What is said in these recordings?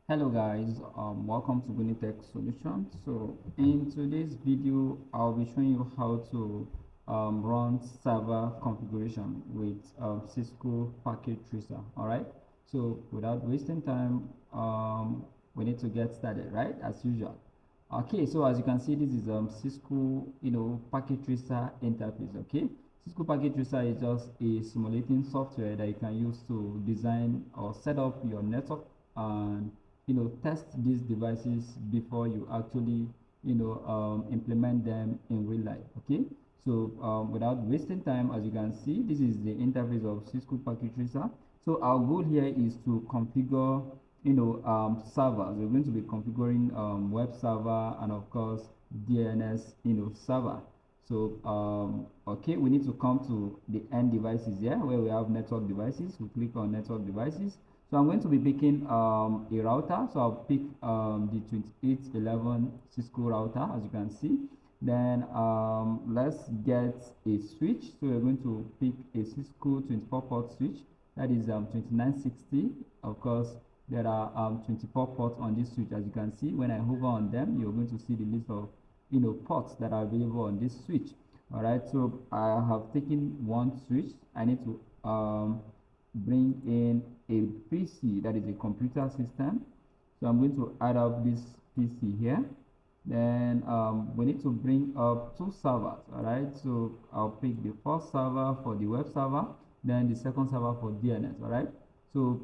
Hello guys, welcome to Tech Solutions. So in today's video, I'll be showing you how to run server configuration with Cisco Packet Tracer. All right. So without wasting time, we need to get started, right? As usual. Okay. So as you can see, this is Cisco, Packet Tracer interface. Okay. Cisco Packet Tracer is just a simulating software that you can use to design or set up your network and test these devices before you actually implement them in real life. Okay, so without wasting time, as you can see, this is the interface of Cisco Packet Tracer. So our goal here is to configure servers. We're going to be configuring web server and of course DNS server. So okay, we need to come to the end devices here where we have network devices. We click on network devices. So I'm going to be picking a router. So I'll pick the 2811 Cisco router, as you can see. Then let's get a switch. So we're going to pick a Cisco 24 port switch. That is 2960. Of course, there are 24 ports on this switch. As you can see, when I hover on them, you're going to see the list of ports that are available on this switch. All right. So I have taken one switch. I need to bring in a PC, that is a computer system. So I'm going to add up this PC here. Then we need to bring up two servers. All right, so I'll pick the first server for the web server, then the second server for DNS. All right, so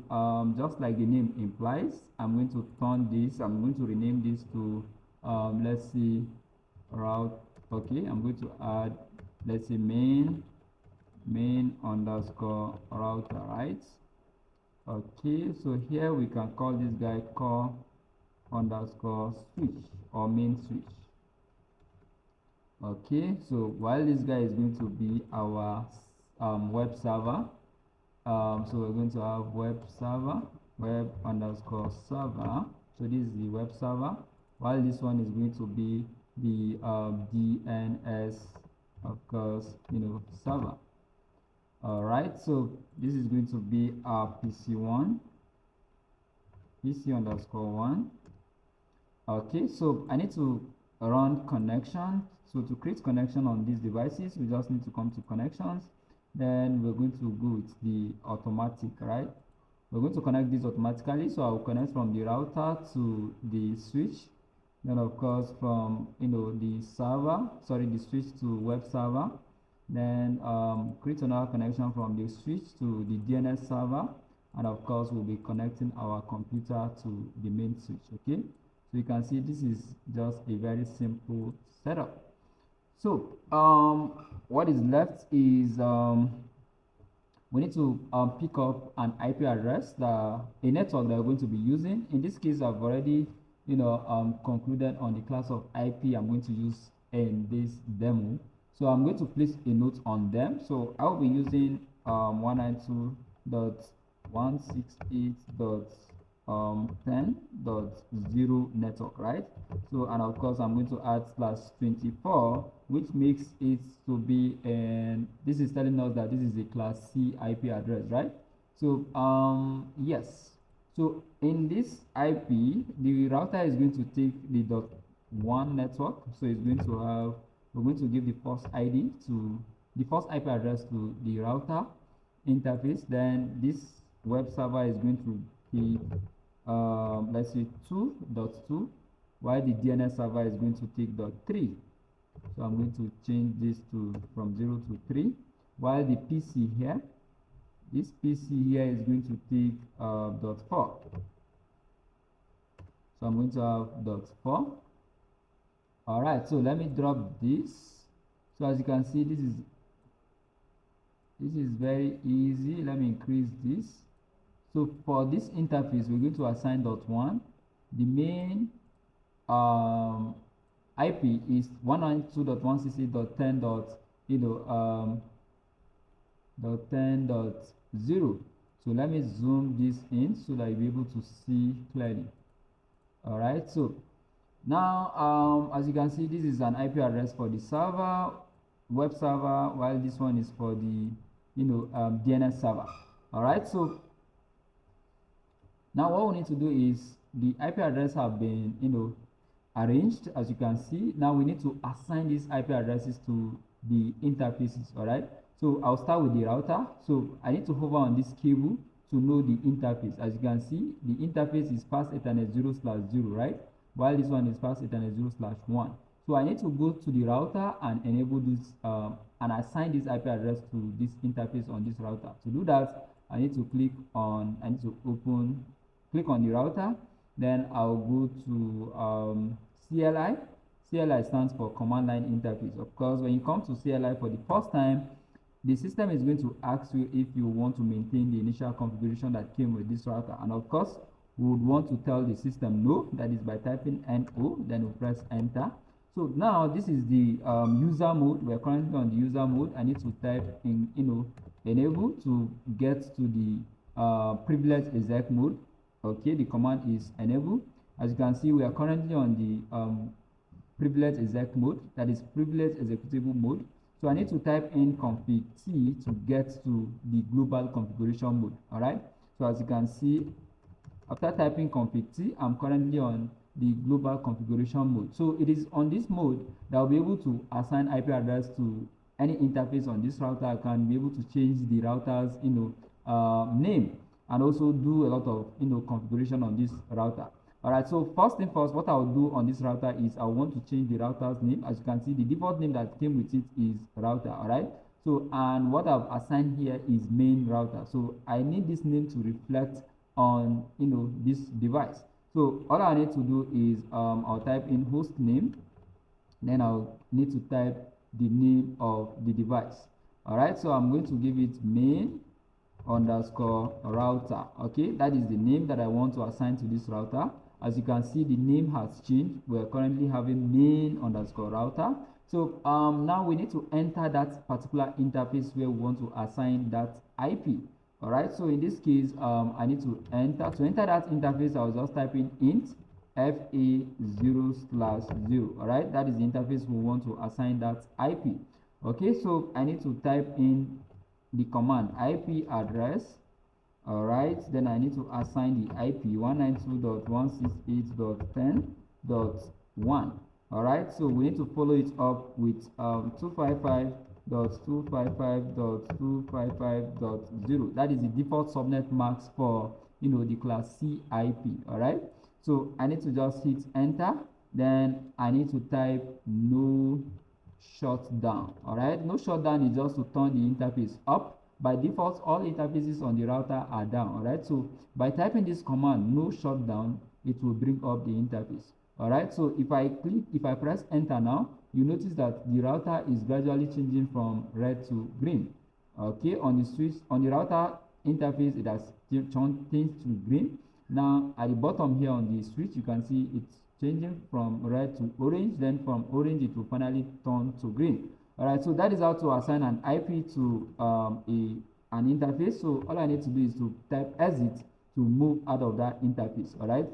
just like the name implies, I'm going to turn this, I'm going to rename this to let's see, route. Okay, I'm going to add, let's say, main underscore router, right? Okay, so here we can call this guy core underscore switch or main switch. Okay, so while this guy is going to be our web server, so we're going to have web server, web underscore server. So this is the web server, while this one is going to be the DNS, of course, server. All right, so this is going to be our PC1, PC underscore 1. Okay, so I need to run connection. So to create connection on these devices, we just need to come to connections. Then we're going to go with the automatic, right? We're going to connect this automatically. So I'll connect from the router to the switch. Then of course from the server, sorry, the switch to web server. Then create another connection from the switch to the DNS server, and of course we'll be connecting our computer to the main switch. Okay, so you can see this is just a very simple setup. So what is left is we need to pick up an IP address, a network that we're going to be using. In this case, I've already concluded on the class of IP I'm going to use in this demo. So I'm going to place a note on them. So I'll be using 192.168.10.0 network, right? So, and of course I'm going to add /24, which makes it to be, and this is telling us that this is a class C IP address, right? So yes, so in this IP, the router is going to take the .1 network. So it's going to have, we're going to give the first ID to the first IP address to the router interface. Then this web server is going to be let's say 2.2, while the DNS server is going to take .3. So I'm going to change this to from 0 to 3, while the PC here, this PC here is going to take .4. So I'm going to have .4. All right, so let me drop this. So as you can see, this is very easy. Let me increase this. So for this interface, we're going to assign .1. The main IP is 192.168.10.10.0. So let me zoom this in so that you'll be able to see clearly. All right, so now as you can see, this is an IP address for the server, web server, while this one is for the DNS server. All right, so Now what we need to do is the IP address have been arranged, as you can see. Now we need to assign these IP addresses to the interfaces. All right, so I'll start with the router. So I need to hover on this cable to know the interface. As you can see, the interface is fast Ethernet 0/0, right, while this one is fast Ethernet 0/1. So I need to go to the router and enable this and assign this IP address to this interface on this router. To do that, I need to click on click on the router. Then I'll go to CLI. CLI stands for command line interface. Of course, when you come to CLI for the first time, the system is going to ask you if you want to maintain the initial configuration that came with this router. And of course, we would want to tell the system no. That is by typing NO, then we press enter. So now this is the user mode. We're currently on the user mode. I need to type in enable to get to the privilege exec mode. Okay, the command is enable. As you can see, we are currently on the privilege exec mode, that is privilege executable mode. So I need to type in config T to get to the global configuration mode. All right, so as you can see, after typing config T, I'm currently on the global configuration mode. So it is on this mode that I'll be able to assign IP address to any interface on this router. I can be able to change the router's name, and also do a lot of configuration on this router. All right, so first thing first, what I'll do on this router is I want to change the router's name. As you can see, the default name that came with it is router. All right, so and what I've assigned here is main router. So I need this name to reflect on this device. So all I need to do is I'll type in host name, then I'll need to type the name of the device. All right, so I'm going to give it main underscore router. Okay, that is the name that I want to assign to this router. As you can see, the name has changed. We're currently having main underscore router. So now we need to enter that particular interface where we want to assign that IP. All right, so in this case, I need to enter that interface. I'll just type in int fa0/0. All right, that is the interface we want to assign that IP. Okay, so I need to type in the command IP address. All right, then I need to assign the IP 192.168.10.1. all right, so we need to follow it up with 255.255.255.0. that is the default subnet mask for the class C IP. All right, so I need to just hit enter, then I need to type no shutdown. All right, no shutdown is just to turn the interface up. By default, all interfaces on the router are down. All right, so by typing this command no shutdown, it will bring up the interface. All right, so if I press enter now, you notice that the router is gradually changing from red to green. Okay, on the switch, on the router interface, it has changed to green. Now at the bottom here on the switch, you can see it's changing from red to orange, then from orange it will finally turn to green. All right, so that is how to assign an IP to an interface. So all I need to do is to type exit to move out of that interface. All right,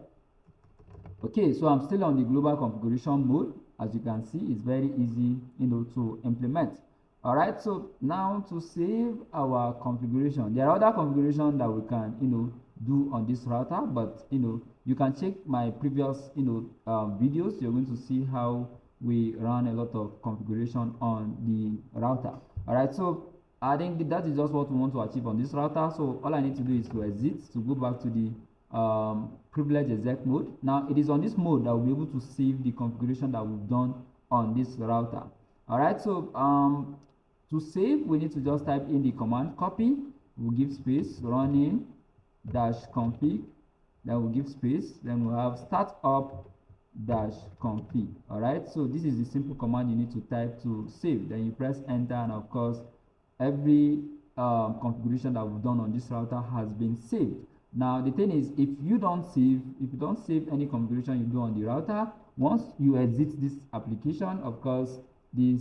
okay, so I'm still on the global configuration mode. As you can see, it's very easy to implement. All right, so now to save our configuration, there are other configurations that we can do on this router, but you can check my previous videos. You're going to see how we run a lot of configuration on the router. All right, so I think that is just what we want to achieve on this router. So all I need to do is to exit to go back to the privilege exec mode. Now it is on this mode that we'll be able to save the configuration that we've done on this router. All right, so to save, we need to just type in the command copy. We'll give space running -config, then we'll give space, then we'll have startup -config. all right, so this is the simple command you need to type to save. Then you press enter, and of course every configuration that we've done on this router has been saved. Now the thing is, if you don't save any configuration you do on the router, once you exit this application, of course the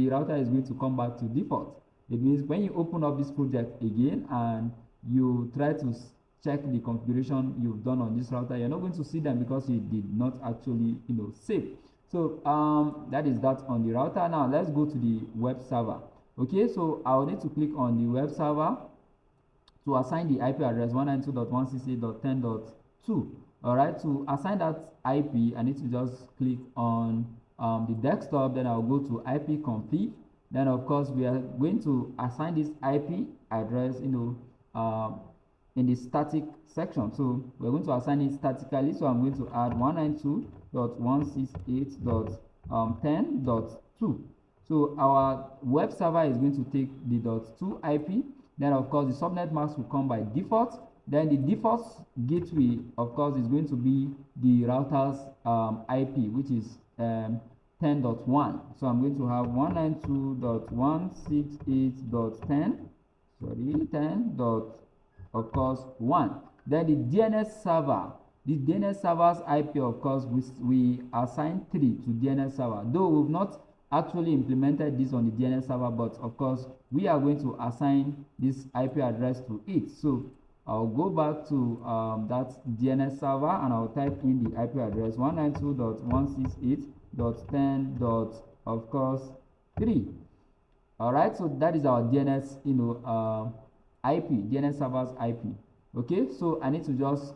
router is going to come back to default. It means when you open up this project again and you try to check the configuration you've done on this router, you're not going to see them because you did not actually save. So that is that on the router. Now let's go to the web server. Okay, so I'll need to click on the web server to assign the IP address 192.168.10.1 2. All right, to assign that IP, I need to just click on the desktop, then I'll go to IP config. Then of course we are going to assign this IP address, in the static section. So we're going to assign it statically. So I'm going to add 192.168.10.2. So our web server is going to take the .2 IP. Then of course the subnet mask will come by default. Then the default gateway, of course, is going to be the router's IP, which is 10.1. So I'm going to have 192.168.10, sorry, 10. Of course 1. Then the DNS server, the DNS server's IP, of course, we assign 3 to DNS server, though we've not actually implemented this on the DNS server, but of course we are going to assign this IP address to it. So I'll go back to that DNS server and I'll type in the IP address 192.168.10. Of course 3. All right, so that is our DNS IP, DNS server's IP. Okay, so I need to just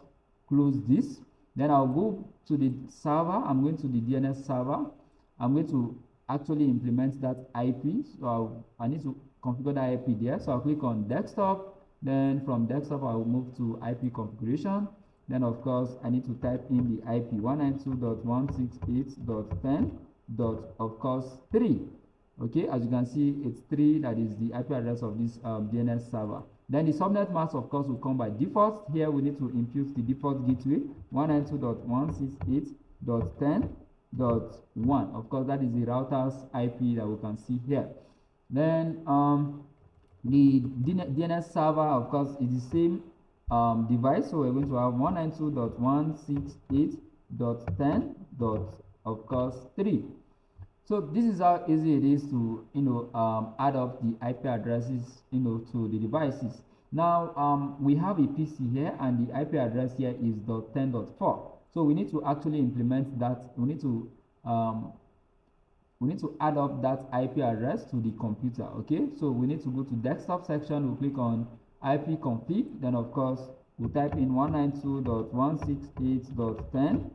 close this. Then I'll go to the server. I'm going to the DNS server. I'm going to actually implement that IP. So I need to configure that IP there. So I'll click on desktop. Then from desktop, I'll move to IP configuration. Then of course, I need to type in the IP 192.168.10. Of course 3. Okay, as you can see, it's 3. That is the IP address of this DNS server. Then the subnet mask, of course, will come by default. Here we need to impute the default gateway 192.168.10.1. Of course, that is the router's IP that we can see here. Then the DNS server, of course, is the same device. So we're going to have 192.168.10. Of course 3. So this is how easy it is to add up the IP addresses to the devices. Now we have a PC here and the IP address here is .10.4. So we need to actually implement that. We need to add up that IP address to the computer. Okay, so we need to go to desktop section. We'll click on IP config. Then of course we'll type in 192.168.10.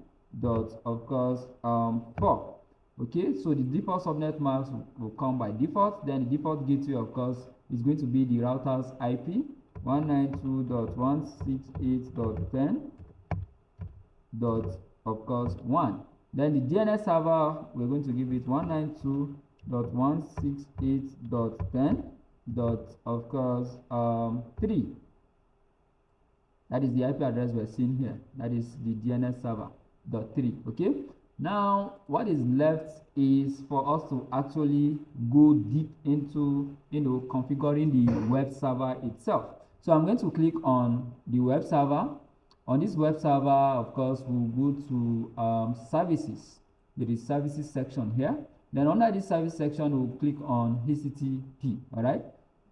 Of course 4. Okay, so the default subnet mask will come by default. Then the default gateway, of course, is going to be the router's IP 192.168.10. Of course 1. Then the DNS server, we're going to give it 192.168.10. Of course 3. That is the IP address we're seeing here. That is the DNS server .3. Okay. Now what is left is for us to actually go deep into configuring the web server itself. So I'm going to click on the web server. On this web server, of course, we'll go to services. There is services section here. Then under this service section, we'll click on HTTP. All right.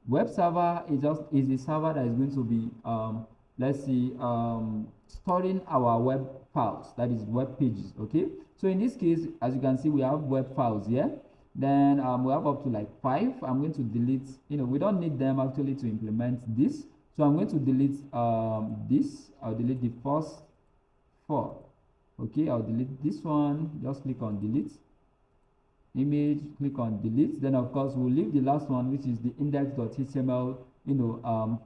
Web server is a server that is going to be let's see, storing our web files, that is web pages. Okay, so in this case, as you can see, we have web files here. Then we have up to like 5. I'm going to delete, we don't need them actually to implement this. So I'm going to delete this. I'll delete the first 4. Okay, I'll delete this one. Just click on delete. Image, click on delete. Then of course we'll leave the last one, which is the index.html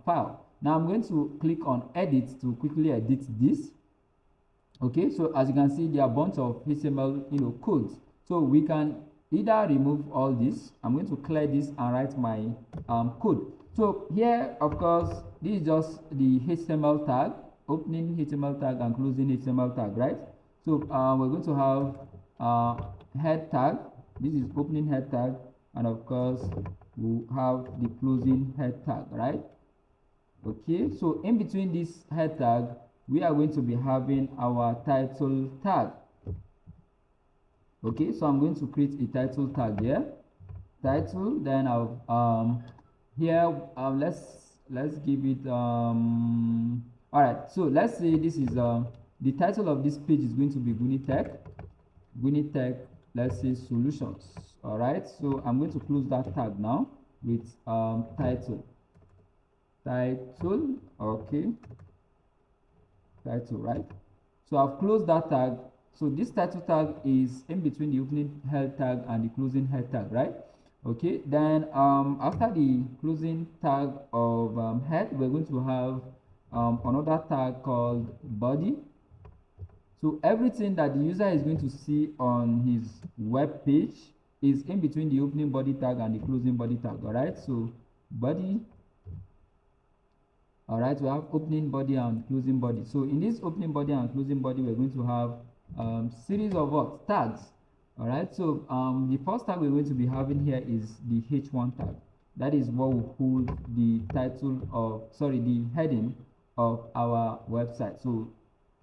file. Now I'm going to click on edit to quickly edit this. Okay, so as you can see, there are a bunch of HTML codes. So we can either remove all this. I'm going to clear this and write my code. So here, of course, this is just the HTML tag, opening HTML tag and closing HTML tag, right? So we're going to have head tag. This is opening head tag, and of course we'll have the closing head tag, right? Okay, so in between this head tag, we are going to be having our title tag. Okay, so I'm going to create a title tag here. Title, then I'll here let's give it all right. So let's say this is the title of this page is going to be Gunitech, let's say solutions. All right, so I'm going to close that tag now with title. Okay, title, right? So I've closed that tag. So this title tag is in between the opening head tag and the closing head tag, right? Okay, then after the closing tag of head, we're going to have another tag called body. So everything that the user is going to see on his web page is in between the opening body tag and the closing body tag. All right, so body. All right, we have opening body and closing body. So in this opening body and closing body, we're going to have series of what tags. All right, so the first tag we're going to be having here is the H1 tag. That is what will hold the title of, sorry, the heading of our website. So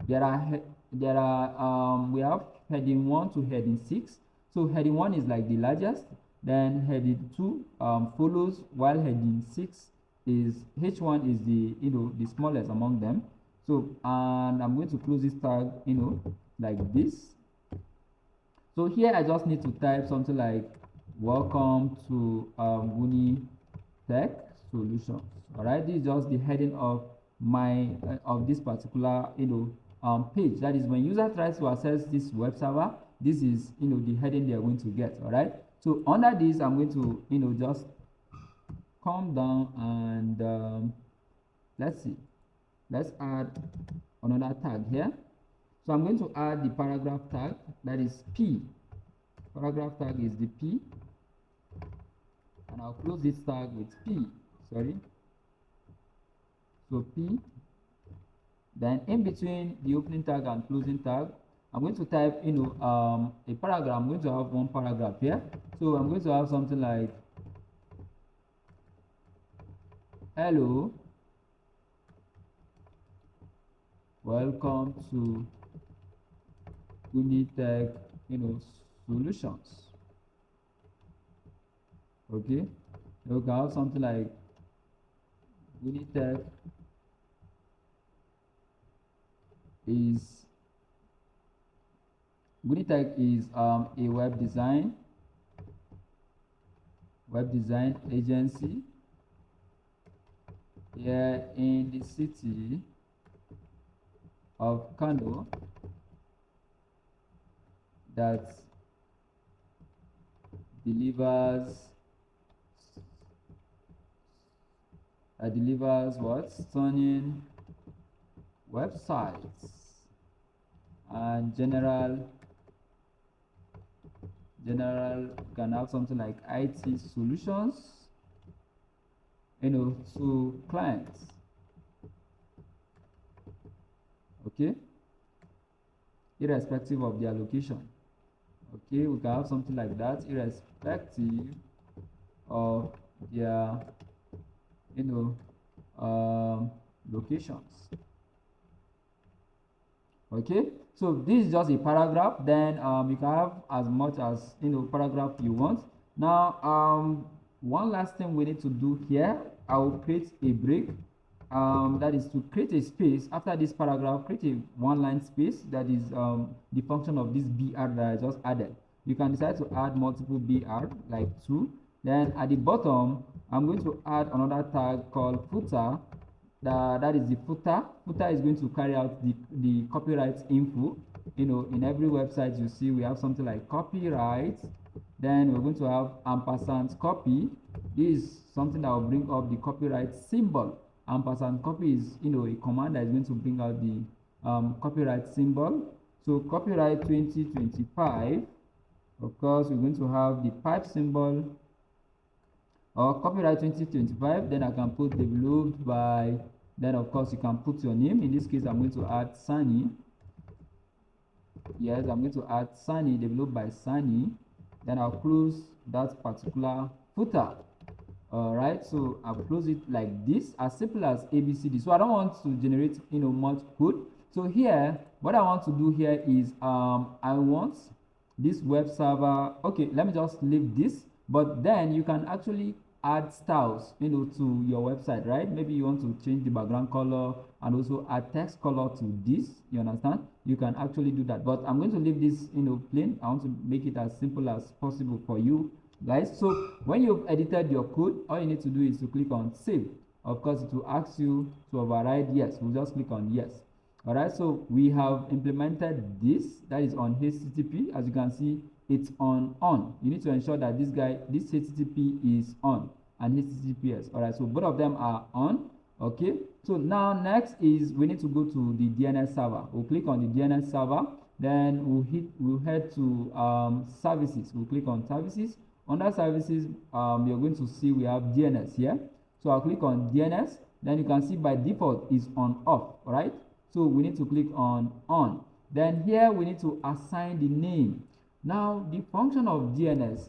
there are we have heading 1 to heading 6. So heading 1 is like the largest, then heading 2 follows, while heading 6 is H1 is the the smallest among them. So and I'm going to close this tag like this. So here I just need to type something like welcome to Uni Tech Solutions. All right, this is just the heading of my of this particular page. That is, when user tries to access this web server, this is the heading they are going to get. All right, so under this I'm going to just come down and let's see, let's add another tag here. So I'm going to add the paragraph tag, that is P. Paragraph tag is the P, and I'll close this tag with P. Sorry, so P. Then in between the opening tag and closing tag, I'm going to type a paragraph. I'm going to have one paragraph here. So I'm going to have something like, hello, welcome to Unitech Solutions. Okay, we can have something like Unitech is a web design agency here in the city of Kano that delivers what? Stunning websites and general can have something like IT solutions to clients. Okay, irrespective of their location. Okay, we can have something like that, irrespective of their locations. Okay, so this is just a paragraph. Then you can have as much as paragraph you want. Now one last thing we need to do here, I will create a break. That is to create a space after this paragraph. Create a one-line space. That is the function of this BR that I just added. You can decide to add multiple BR, like 2. Then at the bottom, I'm going to add another tag called footer. That is the footer. Footer is going to carry out the copyright info. In every website you see we have something like copyright. Then we're going to have ampersand copy. This is something that will bring up the copyright symbol. Ampersand copy is a command that is going to bring out the copyright symbol. So copyright 2025. Of course, we're going to have the pipe symbol, or copyright 2025. Then I can put developed by, then of course you can put your name. In this case I'm going to add Sunny. Yes, I'm going to add Sunny, developed by Sunny. Then I'll close that particular footer. All right, so I'll close it like this, as simple as ABCD. So I don't want to generate much code. So here what I want to do here is I want this web server. Okay, let me just leave this, but then you can actually add styles to your website, right? Maybe you want to change the background color and also add text color to this, you understand? You can actually do that, but I'm going to leave this plain. I want to make it as simple as possible for you guys. So when you've edited your code, all you need to do is to click on save. Of course it will ask you to override yes. We'll just click on yes. All right, so we have implemented this, that is on HTTP. As you can see, it's on. You need to ensure that this HTTP is on and HTTPS. All right, so both of them are on. Okay, so now next is we need to go to the DNS server. We'll click on the DNS server, then we'll head to services. We'll click on services. Under services, you're going to see we have DNS here. So I'll click on DNS. Then you can see by default is on off. All right, so we need to click on. Then here we need to assign the name. Now the function of DNS,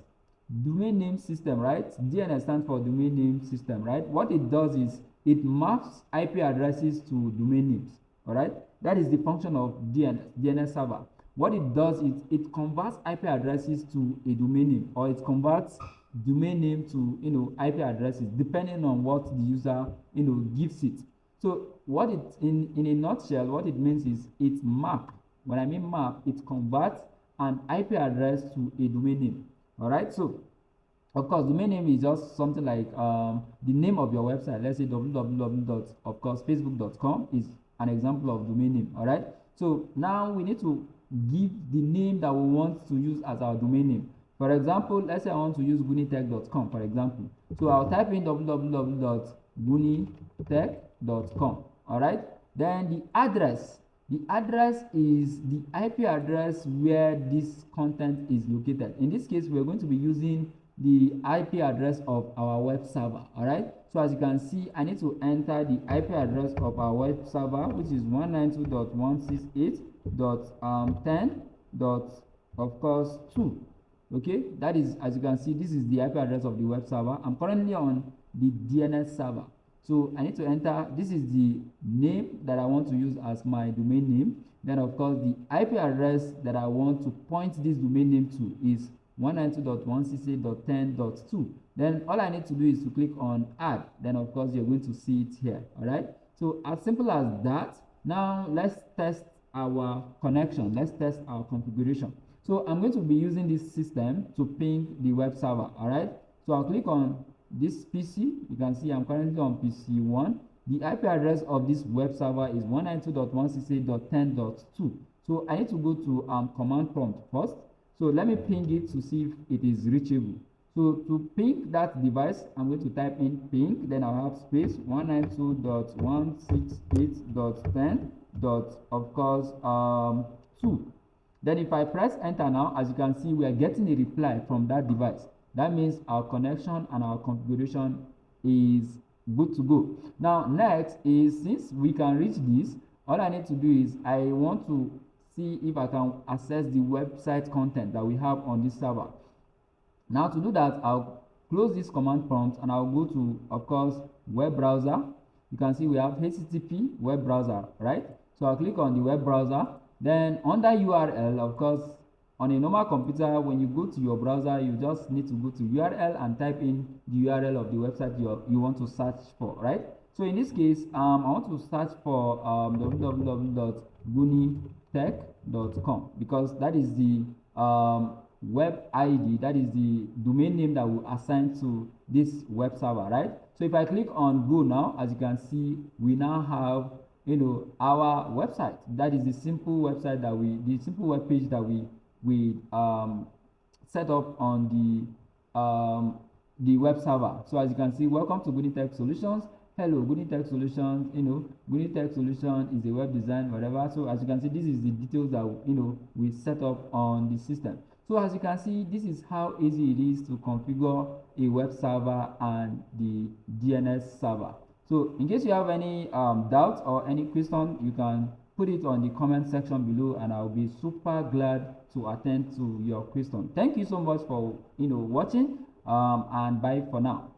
domain name system, right? DNS stands for domain name system, right? What it does is it maps IP addresses to domain names. All right, that is the function of DNS server. What it does is it converts IP addresses to a domain name, or it converts domain name to IP addresses depending on what the user gives it. So what it in a nutshell, what it means is it map. When I mean map, it converts an IP address to a domain name. All right, so of course domain name is just something like the name of your website. Let's say www.facebook.com is an example of domain name. All right, so now we need to give the name that we want to use as our domain name. For example, let's say I want to use gunitech.com, for example. So I'll type in www.gunitech.com. All right, then the address is the IP address where this content is located. In this case, we're going to be using the IP address of our web server. All right, so as you can see, I need to enter the IP address of our web server, which is 192.168.10. Of course 2. Okay, that is, as you can see, this is the IP address of the web server. I'm currently on the DNS server, so I need to enter. This is the name that I want to use as my domain name. Then of course the IP address that I want to point this domain name to is 192.168.10.2. then all I need to do is to click on add. Then of course you're going to see it here. All right, so as simple as that. Now let's test our connection. Let's test our configuration. So I'm going to be using this system to ping the web server. All right, so I'll click on this PC. You can see I'm currently on PC1. The IP address of this web server is 192.168.10.2. so I need to go to command prompt first. So let me ping it to see if it is reachable. So to ping that device, I'm going to type in ping, then I'll have space 192.168.10. of course 2. Then if I press enter now, as you can see, we are getting a reply from that device. That means our connection and our configuration is good to go. Now next is, since we can reach this, all I need to do is I want to see if I can access the website content that we have on this server. Now to do that, I'll close this command prompt and I'll go to, of course, web browser. You can see we have HTTP web browser, right? So I'll click on the web browser. Then under URL, of course, on a normal computer, when you go to your browser, you just need to go to URL and type in the URL of the website you want to search for, right? So in this case, I want to search for www.gunitech.com because that is the web ID, that is the domain name that will assign to this web server, right? So if I click on go now, as you can see, we now have our website. That is the simple website that the simple web page that we set up on the web server. So as you can see, welcome to Gunitech Solutions. Hello, Gunitech Solutions. Gunitech Solution is a web design, whatever. So as you can see, this is the details that we set up on the system. So as you can see, this is how easy it is to configure a web server and the DNS server. So in case you have any doubts or any question, you can put it on the comment section below and I'll be super glad to attend to your question. Thank you so much for watching and bye for now.